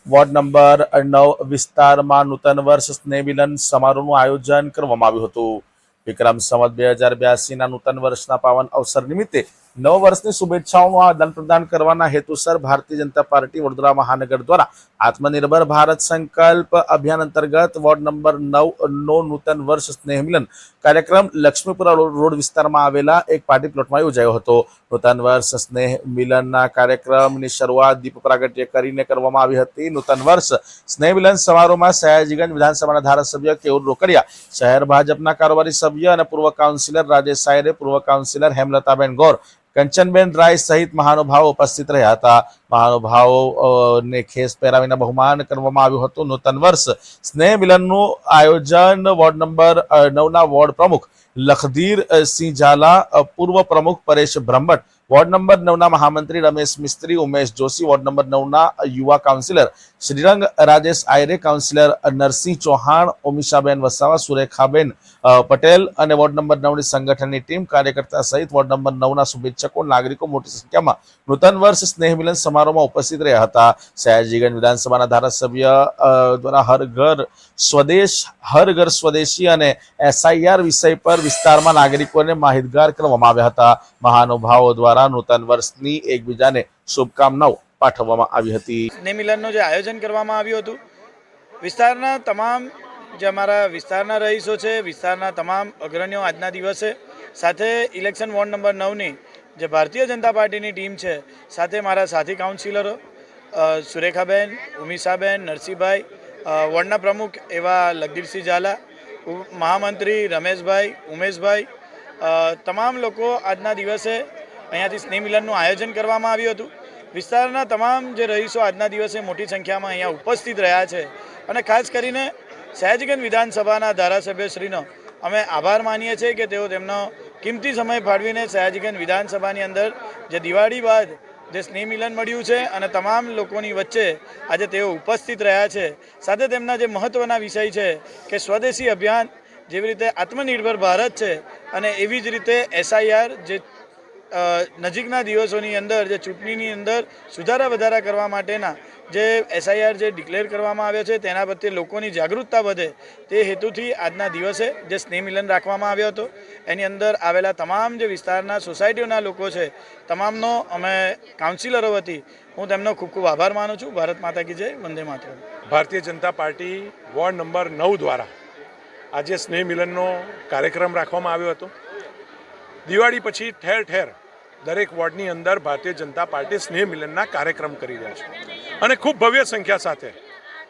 Ward number 9 વિસ્તારમાં નૂતન વર્ષ સ્નેહ મિલન સમારોહનું આયોજન કરવામાં આવ્યું હતું. વિક્રમ સંવત 2082ના નૂતન વર્ષના પાવન અવસર નિમિત્તે નવ વર્ષની શુભેચ્છાઓનું આદાન પ્રદાન કરવાના હેતુસર ભારતીય જનતા પાર્ટી વડોદરા મહાનગર દ્વારા આત્મનિર્ભર ભારત સંકલ્પ અભિયાન અંતર્ગત વોર્ડ નંબર 9 નો નૂતન વર્ષ સ્નેહ મિલન કાર્યક્રમ લક્ષ્મીપુરા રોડ વિસ્તારમાં આવેલા એક પાર્ટી પ્લોટમાં યોજાયો હતો. નૂતન વર્ષ સ્નેહ મિલનના કાર્યક્રમની શરૂઆત દીપ પ્રાગટ્ય કરીને કરવામાં આવી હતી. નૂતન વર્ષ સ્નેહ મિલન સમારોહમાં સયાજીગંજ વિધાનસભાના ધારાસભ્ય કેયુર રોકડિયા, શહેર ભાજપના કારોબારી સભ્ય અને પૂર્વ કાઉન્સિલર રાજેશ સાયરે, પૂર્વ કાઉન્સિલર હેમલતાબેન ગૌર, કંચનબેન રાય સહિત મહાનુભાવો ઉપસ્થિત રહ્યા હતા. મહાનુભાવોને ખેસ પહેરાવીને બહુમાન કરવામાં આવ્યું હતું. નૂતન વર્ષ સ્નેહ મિલનનું આયોજન વોર્ડ નંબર 9ના વોર્ડ પ્રમુખ લખધીર સિંહ ઝાલા, પૂર્વ પ્રમુખ પરેશ બ્રહ્મભટ્ટ, વોર્ડ નંબર 9ના મહામંત્રી રમેશ મિસ્ત્રી, ઉમેશ જોશી, વોર્ડ નંબર 9ના યુવા કાઉન્સિલર શ્રીરંગ રાજેશ આયરે, કાઉન્સિલર નરસિંહ ચૌહાણ, ઓમિશાબેન વસાવા, સુરેખાબેન પટેલ અને વોર્ડ નંબર 9ની સંગઠનની ટીમ, કાર્યકર્તા સહિત વોર્ડ નંબર 9ના શુભેચ્છકો, નાગરિકો મોટી સંખ્યામાં નૂતન વર્ષ સ્નેહ મિલન સમારોહમાં ઉપસ્થિત રહ્યા હતા. સયાજીગંજ વિધાનસભાના ધારાસભ્ય દ્વારા હર ઘર સ્વદેશી અને એસઆઈઆર વિષય પર વિસ્તારમાં નાગરિકોને માહિતગાર કરવામાં આવ્યા હતા. મહાનુભાવો દ્વારા નૂતન વર્ષની એકબીજાને શુભકામનાઓ પાઠવવામાં આવી હતી. સ્નેહ મિલનનું જે આયોજન કરવામાં આવ્યું હતું, વિસ્તારના તમામ જે અમારા વિસ્તારના રહીશો છે, વિસ્તારના તમામ અગ્રણીઓ આજના દિવસે, સાથે ઇલેક્શન વોર્ડ નંબર 9ની જે ભારતીય જનતા પાર્ટીની ટીમ છે, સાથે મારા સાથી કાઉન્સિલરો સુરેખાબેન, ઉમિશાબેન, નરસિંહભાઈ, વોર્ડના પ્રમુખ એવા લગદીરસિંહ ઝાલા, મહામંત્રી રમેશભાઈ, ઉમેશભાઈ, તમામ લોકો આજના દિવસે અહીંયાથી સ્નેહ મિલનનું આયોજન કરવામાં આવ્યું હતું. વિસ્તારના તમામ જે રહીશો આજના દિવસે મોટી સંખ્યામાં અહીંયા ઉપસ્થિત રહ્યા છે અને ખાસ કરીને સયાજીગંજ વિધાનસભાના ધારાસભ્યશ્રીનો અમે આભાર માનીએ છીએ કે તેઓ તેમનો કિંમતી સમય ફાળવીને સયાજીગંજ વિધાનસભાની અંદર જે દિવાળી બાદ જે સ્નેહ મિલન મળ્યું છે અને તમામ લોકોની વચ્ચે આજે તેઓ ઉપસ્થિત રહ્યા છે. સાથે તેમના જે મહત્ત્વના વિષય છે કે સ્વદેશી અભિયાન જેવી રીતે આત્મનિર્ભર ભારત છે અને એવી જ રીતે એસઆઈઆર જે નજીકના દિવસોની અંદર જે ચૂંટણીની અંદર સુધારા વધારા કરવા માટેના જે એસઆઈઆર જે ડિક્લેર કરવામાં આવ્યો છે તેના પ્રત્યે લોકોની જાગૃતતા વધે તે હેતુથી આજના દિવસે જે સ્નેહ મિલન રાખવામાં આવ્યો હતો. એની અંદર આવેલા તમામ જે વિસ્તારના સોસાયટીઓના લોકો છે તમામનો અમે કાઉન્સિલરો વતી હું તેમનો ખૂબ ખૂબ આભાર માનું છું. ભારત માતા કી જય, Vande Mataram. Bharatiya Janata party ward number 9 દ્વારા આજે સ્નેહ મિલનનો કાર્યક્રમ રાખવામાં આવ્યો હતો. દિવાળી પછી ઠેર ઠેર દરેક વોર્ડની અંદર ભારતીય જનતા પાર્ટી સ્નેહ મિલનના કાર્યક્રમ કરી રહ્યા છે અને ખૂબ ભવ્ય સંખ્યા સાથે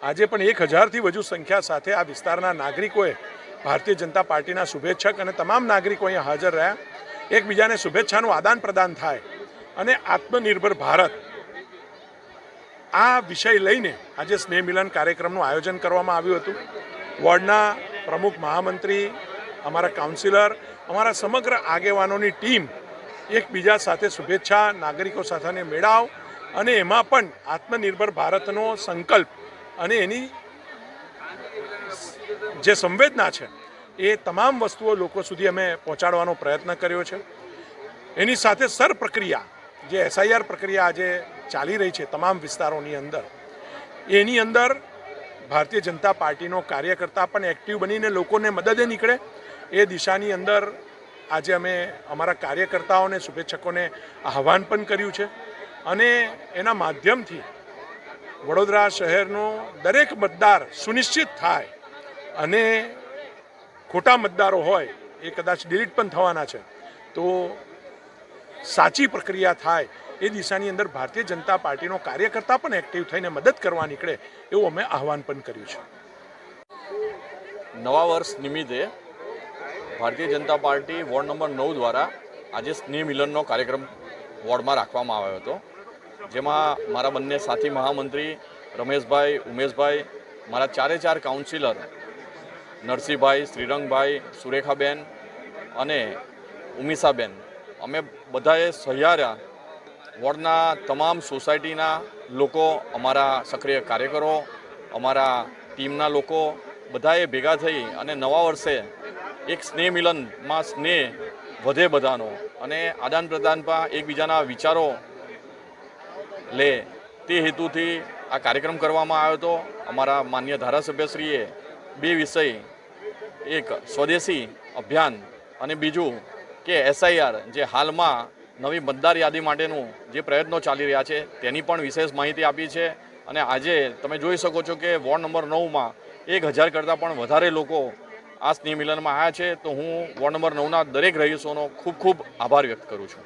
આજે પણ 1000થી વધુ સંખ્યા સાથે આ વિસ્તારના નાગરિકોએ ભારતીય જનતા પાર્ટીના શુભેચ્છક અને તમામ નાગરિકો અહીંયા હાજર રહ્યા. એકબીજાને શુભેચ્છાનું આદાન પ્રદાન થાય અને આત્મનિર્ભર ભારત આ વિષય લઈને આજે સ્નેહ મિલન કાર્યક્રમનું આયોજન કરવામાં આવ્યું હતું. વોર્ડના પ્રમુખ, મહામંત્રી, અમારા કાઉન્સિલર, અમારા સમગ્ર આગેવાનોની ટીમ એકબીજા સાથે શુભેચ્છા, નાગરિકો સાથેને મેળાવ અને એમાં પણ આત્મનિર્ભર ભારતનો સંકલ્પ અને એની જે સંવેદના છે એ તમામ વસ્તુઓ લોકો સુધી અમે પહોંચાડવાનો પ્રયત્ન કર્યો છે. એની સાથે સર પ્રક્રિયા જે એસઆઈઆર પ્રક્રિયા આજે ચાલી રહી છે તમામ વિસ્તારોની અંદર, એની અંદર ભારતીય જનતા પાર્ટીનો કાર્યકર્તા પણ એક્ટિવ બનીને લોકોને મદદે નીકળે એ દિશાની અંદર આજે અમે અમારા કાર્યકર્તાઓને, શુભેચ્છકોને આહ્વાન પણ કર્યું છે અને એના માધ્યમથી વડોદરા શહેરનો દરેક મતદાર સુનિશ્ચિત થાય અને ખોટા મતદારો હોય એ કદાચ ડિલીટ પણ થવાના છે તો સાચી પ્રક્રિયા થાય એ દિશાની અંદર ભારતીય જનતા પાર્ટીનો કાર્યકર્તા પણ એક્ટિવ થઈને મદદ કરવા નીકળે એવું અમે આહ્વાન પણ કર્યું છે. નવા વર્ષ નિમિત્તે Bharatiya Janata party ward number 9 દ્વારા આજે સ્નેહ મિલનનો કાર્યક્રમ વોર્ડમાં રાખવામાં આવ્યો હતો, જેમાં મારા બંને સાથી મહામંત્રી રમેશભાઈ, ઉમેશભાઈ, મારા 4 કાઉન્સિલર નરસિંહભાઈ, શ્રીરંગભાઈ, સુરેખાબેન અને ઉમિશાબેન, અમે બધાએ સહિયારા વોર્ડના તમામ સોસાયટીના લોકો, અમારા સક્રિય કાર્યકરો, અમારા ટીમના લોકો બધાએ ભેગા થઈ અને નવા વર્ષે એક સ્નેહ મિલનમાં સ્નેહ વધે બધાનો અને આદાન પ્રદાનમાં એકબીજાના વિચારો લે તે હેતુથી આ કાર્યક્રમ કરવામાં આવ્યો હતો. અમારા માન્ય ધારાસભ્યશ્રીએ 2 વિષય, એક સ્વદેશી અભિયાન અને બીજું કે SIR, જે હાલમાં નવી મતદાર યાદી માટેનું જે પ્રયત્નો ચાલી રહ્યા છે તેની પણ વિશેષ માહિતી આપી છે. અને આજે તમે જોઈ શકો છો કે વોર્ડ નંબર 9માં 1000 કરતાં પણ વધારે લોકો આ સ્નેહ મિલનમાં આવ્યા છે. તો હું વોર્ડ નંબર 9ના દરેક રહીશોનો ખૂબ ખૂબ આભાર વ્યક્ત કરું છું.